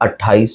28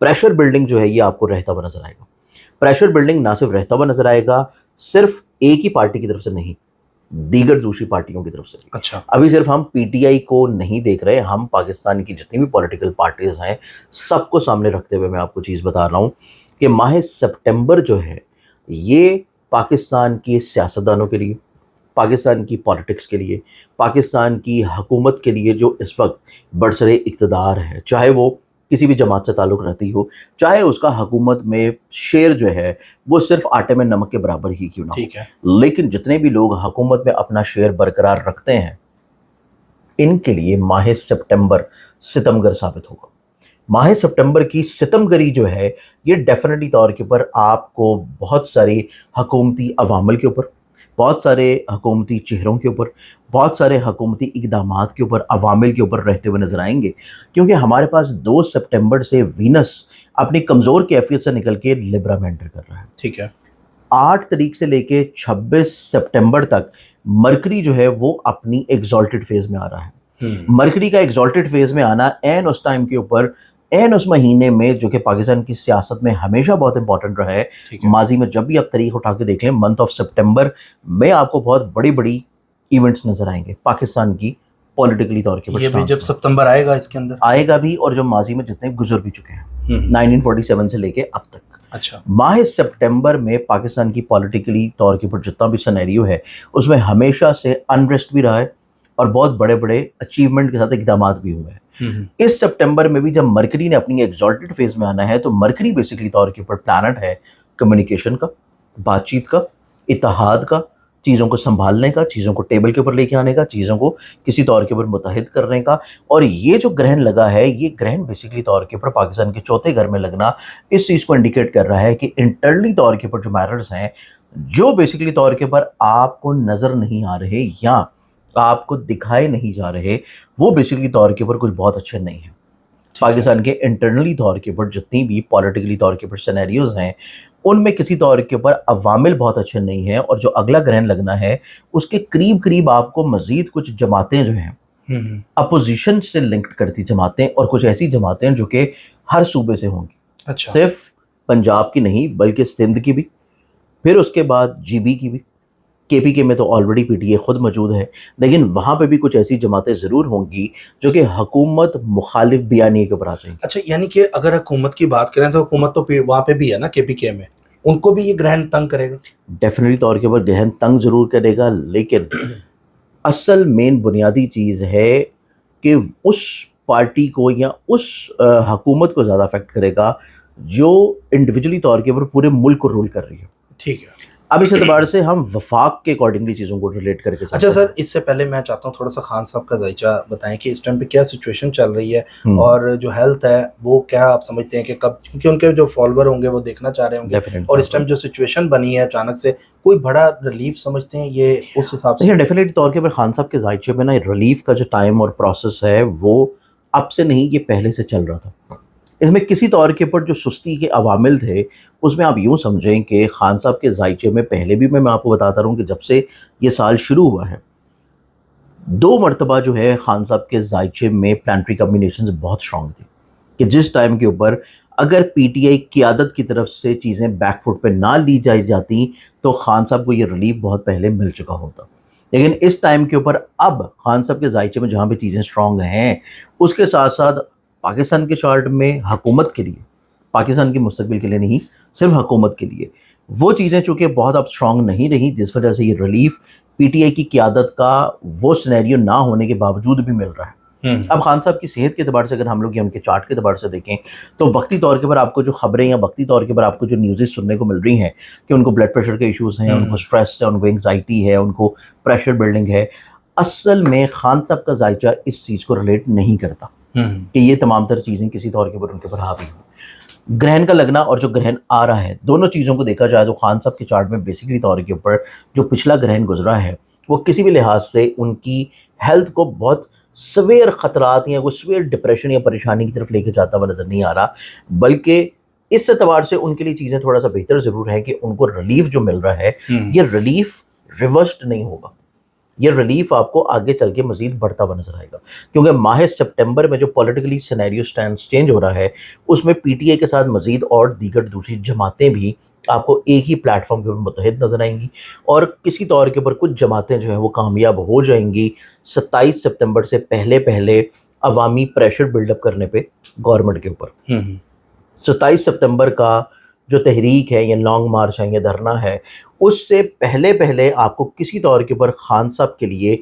pressure building جو ہے یہ آپ کو رہتا ہوا نظر آئے گا. پریشر بلڈنگ نہ صرف رہتا ہوا نظر آئے گا صرف ایک ہی پارٹی کی طرف سے نہیں, دیگر دوسری پارٹیوں کی طرف سے. اچھا, ابھی صرف ہم پی ٹی آئی کو نہیں دیکھ رہے, ہم پاکستان کی جتنی بھی پولیٹیکل پارٹیز ہیں سب کو سامنے رکھتے ہوئے میں آپ کو چیز بتا رہا ہوں کہ ماہ سپٹمبر جو ہے یہ پاکستان کی سیاستدانوں کے لیے, پاکستان کی پالیٹکس کے لیے, پاکستان کی حکومت کے لیے جو اس وقت برسر اقتدار ہے, چاہے وہ کسی بھی جماعت سے تعلق رہتی ہو, چاہے اس کا حکومت میں شیئر جو ہے وہ صرف آٹے میں نمک کے برابر ہی کیوں نہ ہو, ٹھیک ہے, لیکن جتنے بھی لوگ حکومت میں اپنا شیئر برقرار رکھتے ہیں ان کے لیے ماہ سپٹمبر ستمگر ثابت ہوگا. ماہ سپٹمبر کی ستمگری جو ہے یہ ڈیفینیٹلی طور کے اوپر آپ کو بہت سارے حکومتی عوامل کے اوپر, بہت سارے حکومتی چہروں کے اوپر, بہت سارے حکومتی اقدامات کے اوپر, عوامل کے اوپر رہتے ہوئے نظر آئیں گے, کیونکہ ہمارے پاس 2 سپٹمبر سے وینس اپنی کمزور کیفیت سے نکل کے لبرا میں انٹر کر رہا ہے. ٹھیک ہے, 8 تاریخ سے لے کے 26 سپٹمبر تک مرکری جو ہے وہ اپنی ایگزالٹڈ فیز میں آ رہا ہے. مرکری کا ایگزالٹڈ فیز میں آنا این اس ٹائم کے اوپر, این اس مہینے میں جو کہ پاکستان کی سیاست میں ہمیشہ بہت امپورٹنٹ رہا ہے. ماضی میں جب بھی آپ تاریخ اٹھا کے دیکھ لیں منتھ آف سپٹمبر میں آپ کو بہت بڑی بڑی ایونٹس نظر آئیں گے پاکستان کی پولیٹیکلی طور کے. یہ بھی جب ستمبر آئے گا اس کے اندر آئے گا بھی, اور جو ماضی میں جتنے گزر بھی چکے ہیں 1947 سے لے کے اب تک. اچھا, ماہ سپٹمبر میں پاکستان کی پولیٹیکلی طور کے اوپر جتنا بھی سینیریو ہے اس میں ہمیشہ سے انریسٹ بھی رہا ہے اور بہت بڑے بڑے اچیومنٹ کے ساتھ اقدامات بھی ہوئے ہیں. اس سپٹمبر میں بھی جب مرکری نے اپنی ایگزالٹڈ فیز میں آنا ہے تو مرکری بیسکلی طور کے اوپر پلانٹ ہے کمیونیکیشن کا, بات چیت کا, اتحاد کا, چیزوں کو سنبھالنے کا, چیزوں کو ٹیبل کے اوپر لے کے آنے کا, چیزوں کو کسی طور کے اوپر متحد کرنے کا. اور یہ جو گرہن لگا ہے یہ گرہن بیسکلی طور کے اوپر پاکستان کے چوتھے گھر میں لگنا اس چیز کو انڈیکیٹ کر رہا ہے کہ انٹرنلی طور کے اوپر جو میٹرز ہیں جو بیسکلی طور کے اوپر آپ کو نظر نہیں آ رہے یا آپ کو دکھائے نہیں جا رہے وہ بیسکلی طور کے اوپر کچھ بہت اچھے نہیں ہیں. پاکستان کے انٹرنلی طور کے اوپر جتنی بھی پولیٹیکلی طور کے اوپر سینیریوز ہیں ان میں کسی طور کے اوپر عوامل بہت اچھے نہیں ہیں, اور جو اگلا گرہن لگنا ہے اس کے قریب قریب آپ کو مزید کچھ جماعتیں جو ہیں اپوزیشن سے لنکڈ کرتی جماعتیں, اور کچھ ایسی جماعتیں جو کہ ہر صوبے سے ہوں گی. اچھا, صرف پنجاب کی نہیں بلکہ سندھ کی بھی, پھر اس کے بعد جی بی کی بھی. کے پی کے میں تو آلریڈی پی ٹی اے خود موجود ہے, لیکن وہاں پہ بھی کچھ ایسی جماعتیں ضرور ہوں گی جو کہ حکومت مخالف بیانیے کے اوپر آ جائیں گی. اچھا, یعنی کہ اگر حکومت کی بات کریں تو حکومت تو وہاں پہ بھی ہے نا کے پی کے میں, ان کو بھی یہ گرہن تنگ کرے گا. ڈیفینیٹلی طور کے اوپر گرہن تنگ ضرور کرے گا, لیکن اصل مین بنیادی چیز ہے کہ اس پارٹی کو یا اس حکومت کو زیادہ افیکٹ کرے گا جو انڈیویجولی طور کے اوپر پورے ملک کو رول کر رہی ہے. ٹھیک ہے, اب اس اعتبار سے ہم وفاق کے اکارڈنگلی چیزوں کو ریلیٹ کر کے. اچھا سر, اس سے پہلے میں چاہتا ہوں تھوڑا سا خان صاحب کا ذائقہ بتائیں کہ اس ٹائم پہ کیا سچویشن چل رہی ہے اور جو ہیلتھ ہے وہ کیا آپ سمجھتے ہیں کہ کب, کیونکہ ان کے جو فالوور ہوں گے وہ دیکھنا چاہ رہے ہوں گے, اور اس ٹائم جو سچویشن بنی ہے اچانک سے کوئی بڑا ریلیف سمجھتے ہیں یہ اس حساب سے؟ ڈیفینیٹلی طور کے خان صاحب کے ذائقے میں نا ریلیف کا جو ٹائم اور پروسیس ہے وہ اب سے نہیں, یہ پہلے سے چل رہا تھا. اس میں کسی طور کے اوپر جو سستی کے عوامل تھے اس میں آپ یوں سمجھیں کہ خان صاحب کے ذائقے میں پہلے بھی میں آپ کو بتاتا رہوں کہ جب سے یہ سال شروع ہوا ہے 2 مرتبہ جو ہے خان صاحب کے ذائقے میں پلانٹری کمبینیشنز بہت اسٹرانگ تھی کہ جس ٹائم کے اوپر اگر پی ٹی آئی قیادت کی طرف سے چیزیں بیک فٹ پہ نہ لی جاتی تو خان صاحب کو یہ ریلیف بہت پہلے مل چکا ہوتا. لیکن اس ٹائم کے اوپر اب خان صاحب کے ذائقے میں جہاں پہ چیزیں اسٹرانگ ہیں اس کے ساتھ ساتھ پاکستان کے چارٹ میں حکومت کے لیے, پاکستان کے مستقبل کے لیے نہیں صرف حکومت کے لیے وہ چیزیں چونکہ بہت اب اسٹرانگ نہیں رہی, جس وجہ سے یہ ریلیف پی ٹی آئی کی قیادت کا وہ سینیریو نہ ہونے کے باوجود بھی مل رہا ہے. اب خان صاحب کی صحت کے اعتبار سے اگر ہم لوگ ان کے چارٹ کے اعتبار سے دیکھیں تو وقتی طور کے پر آپ کو جو خبریں یا وقتی طور کے پر آپ کو جو نیوزز سننے کو مل رہی ہیں کہ ان کو بلڈ پریشر کے ایشوز ہیں, ان کو اسٹریس ہے, ان کو انگزائٹی ہے, ان کو پریشر بلڈنگ ہے, اصل میں خان صاحب کا ذائقہ اس چیز کو ریلیٹ نہیں کرتا کہ یہ تمام تر چیزیں کسی طور کے اوپر ان کے اوپر حاوی ہوں. گرہن کا لگنا اور جو گرہن آ رہا ہے دونوں چیزوں کو دیکھا جائے تو خان صاحب کے چارٹ میں بیسکلی طور کے اوپر جو پچھلا گرہن گزرا ہے وہ کسی بھی لحاظ سے ان کی ہیلتھ کو بہت سویر خطرات یا کوئی سویر ڈپریشن یا پریشانی کی طرف لے کے جاتا ہوا نظر نہیں آ رہا, بلکہ اس اعتبار سے ان کے لیے چیزیں تھوڑا سا بہتر ضرور ہیں کہ ان کو ریلیف جو مل رہا ہے یہ ریلیف ریورسڈ نہیں ہوگا. یہ ریلیف آپ کو آگے چل کے مزید بڑھتا ہوا نظر آئے گا، کیونکہ ماہ سپٹمبر میں جو پولیٹیکلی سینیریو سٹینڈز چینج ہو رہا ہے اس میں پی ٹی آئی کے ساتھ مزید اور دیگر دوسری جماعتیں بھی آپ کو ایک ہی پلیٹ فارم کے اوپر متحد نظر آئیں گی، اور کسی طور کے اوپر کچھ جماعتیں جو ہیں وہ کامیاب ہو جائیں گی 27 سپتمبر سے پہلے عوامی پریشر بلڈ اپ کرنے پہ گورنمنٹ کے اوپر۔ 27 سپتمبر کا جو تحریک ہے یا لانگ مارچ ہے یا دھرنا ہے، اس سے پہلے آپ کو کسی طور کے اوپر خان صاحب کے لیے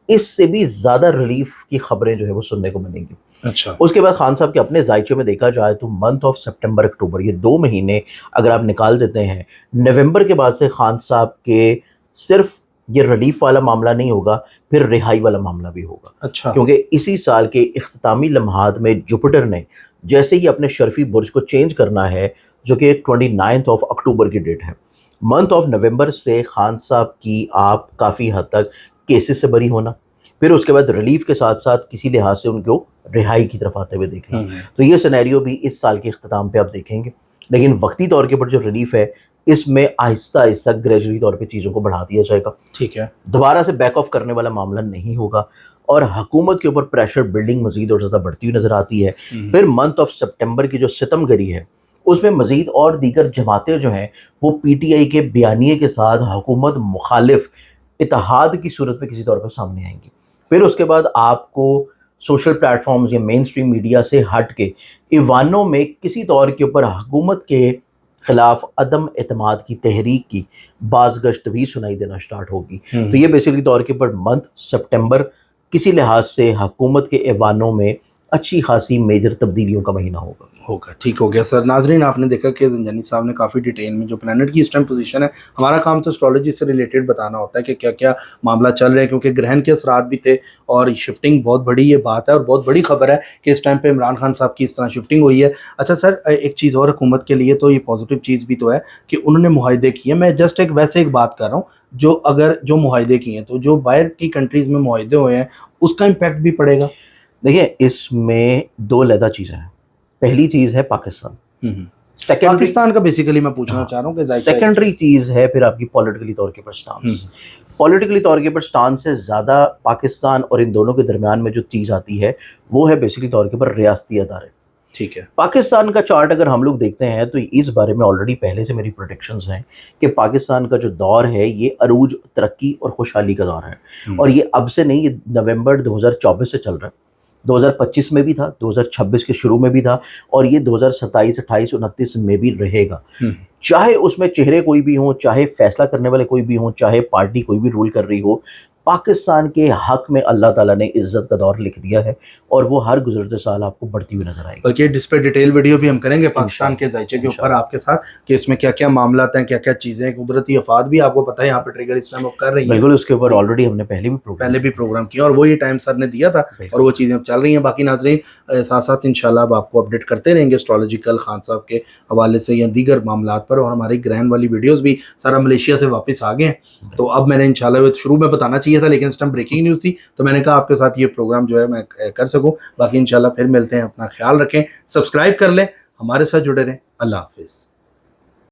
اس سے بھی زیادہ ریلیف کی خبریں جو ہے وہ سننے کو ملیں گی۔ اچھا، اس کے بعد خان صاحب کے اپنے ذائچے میں دیکھا جائے تو منتھ آف سپٹمبر اکتوبر، یہ 2 مہینے اگر آپ نکال دیتے ہیں، نومبر کے بعد سے خان صاحب کے صرف یہ ریلیف والا معاملہ نہیں ہوگا، پھر رہائی والا معاملہ بھی ہوگا۔ اچھا، کیونکہ اسی سال کے اختتامی لمحات میں جوپیٹر نے جیسے ہی اپنے شرفی برج کو چینج کرنا ہے، جو کہ 29 اکتوبر کی ڈیٹ ہے، منتھ آف نومبر سے خان صاحب کی آپ کافی حد تک کیسز سے بری ہونا، پھر اس کے بعد ریلیف کے ساتھ ساتھ کسی لحاظ سے ان کو رہائی کی طرف آتے ہوئے دیکھنا۔ تو یہ سینیریو بھی اس سال کے اختتام پہ آپ دیکھیں گے، لیکن وقتی طور کے اوپر جو ریلیف ہے اس میں آہستہ گریجولی طور پہ چیزوں کو بڑھا دیا جائے گا، ٹھیک ہے، دوبارہ سے بیک آف کرنے والا معاملہ نہیں ہوگا، اور حکومت کے اوپر پریشر بلڈنگ مزید اور زیادہ بڑھتی ہوئی نظر آتی ہے۔ پھر منتھ آف سپٹمبر کی جو ستم گری ہے اس میں مزید اور دیگر جماعتیں جو ہیں وہ پی ٹی آئی کے بیانیے کے ساتھ حکومت مخالف اتحاد کی صورت میں کسی طور پر سامنے آئیں گی۔ پھر اس کے بعد آپ کو سوشل پلیٹ فارمز یا مین سٹریم میڈیا سے ہٹ کے ایوانوں میں کسی طور کے اوپر حکومت کے خلاف عدم اعتماد کی تحریک کی باز گشت بھی سنائی دینا سٹارٹ ہوگی۔ تو یہ بیسیکلی طور کے اوپر منتھ سپٹمبر کسی لحاظ سے حکومت کے ایوانوں میں اچھی خاصی میجر تبدیلیوں کا مہینہ ہوگا۔ ٹھیک ہو گیا سر۔ ناظرین، آپ نے دیکھا کہ زنجانی صاحب نے کافی ڈیٹیل میں جو پلانٹ کی اس ٹائم پوزیشن ہے، ہمارا کام تو اسٹرالوجی سے ریلیٹڈ بتانا ہوتا ہے کہ کیا کیا معاملہ چل رہے ہیں، کیونکہ گرہن کے اثرات بھی تھے اور شفٹنگ بہت بڑی یہ بات ہے اور بہت بڑی خبر ہے کہ اس ٹائم پہ عمران خان صاحب کی اس طرح شفٹنگ ہوئی ہے۔ اچھا سر، ایک چیز اور حکومت کے لیے تو یہ پازیٹیو چیز بھی تو ہے کہ انہوں نے معاہدے کیے، میں جسٹ ایک بات کر رہا ہوں، جو معاہدے کیے ہیں تو جو باہر کی کنٹریز میں معاہدے ہوئے ہیں اس کا امپیکٹ بھی پڑے گا۔ دیکھیں، اس میں 2 علیحدہ چیزیں ہیں۔ پہلی چیز ہے پاکستان، پاکستان کا بیسیکلی میں پوچھنا چاہ رہا ہوں کہ سیکنڈری چیز ہے پھر آپ کی پولیٹیکلی طور کے پر سٹانس۔ پولیٹیکلی طور کے پر سٹانس سے زیادہ پاکستان اور ان دونوں کے درمیان میں جو چیز آتی ہے وہ ہے بیسیکلی طور کے پر ریاستی ادارے۔ ٹھیک ہے، پاکستان کا چارٹ اگر ہم لوگ دیکھتے ہیں تو اس بارے میں آلریڈی پہلے سے میری پروڈکشنز ہیں کہ پاکستان کا جو دور ہے یہ عروج، ترقی اور خوشحالی کا دور ہے، اور یہ اب سے نہیں، یہ نومبر 2024 سے چل رہا ہے، 2025 میں بھی تھا، 2026 کے شروع میں بھی تھا، اور یہ 2027، 28، 29 میں بھی رہے گا۔ چاہے اس میں چہرے کوئی بھی ہوں، چاہے فیصلہ کرنے والے کوئی بھی ہوں، چاہے پارٹی کوئی بھی رول کر رہی ہو، پاکستان کے حق میں اللہ تعالیٰ نے عزت کا دور لکھ دیا ہے، اور وہ ہر گزرتے سال آپ کو بڑھتی ہوئی نظر آئے گی۔ بلکہ اس پہ ڈیٹیل ویڈیو بھی ہم کریں گے پاکستان کے ذائچے کے اوپر آپ کے ساتھ، کہ اس میں کیا کیا معاملات ہیں، کیا کیا چیزیں، قدرتی آفات بھی آپ کو پتہ ہے یہاں پہ ٹریگر اس ٹائم آپ کر رہی ہیں۔ بالکل، اس کے اوپر آلریڈی ہم نے پہلے بھی پروگرام کیا اور وہ یہ ٹائم سر نے دیا تھا اور وہ چیزیں اب چل رہی ہیں۔ باقی ناظرین ساتھ ساتھ انشاءاللہ اب آپ کو اپڈیٹ کرتے رہیں گے اسٹرالوجیکل خان صاحب کے حوالے سے یا دیگر معاملات پر، اور ہماری گرہن والی ویڈیوز بھی سارا ملیشیا سے واپس آ گئے ہیں، تو اب میں نے انشاءاللہ شروع میں بتانا چاہیے تھا لیکن اس ٹائم بریکنگ نیوز تھی تو میں نے کہا آپ کے ساتھ یہ پروگرام جو ہے میں کر سکوں۔ باقی انشاءاللہ پھر ملتے ہیں، اپنا خیال رکھیں، سبسکرائب کر لیں، ہمارے ساتھ جڑے رہیں۔ اللہ حافظ۔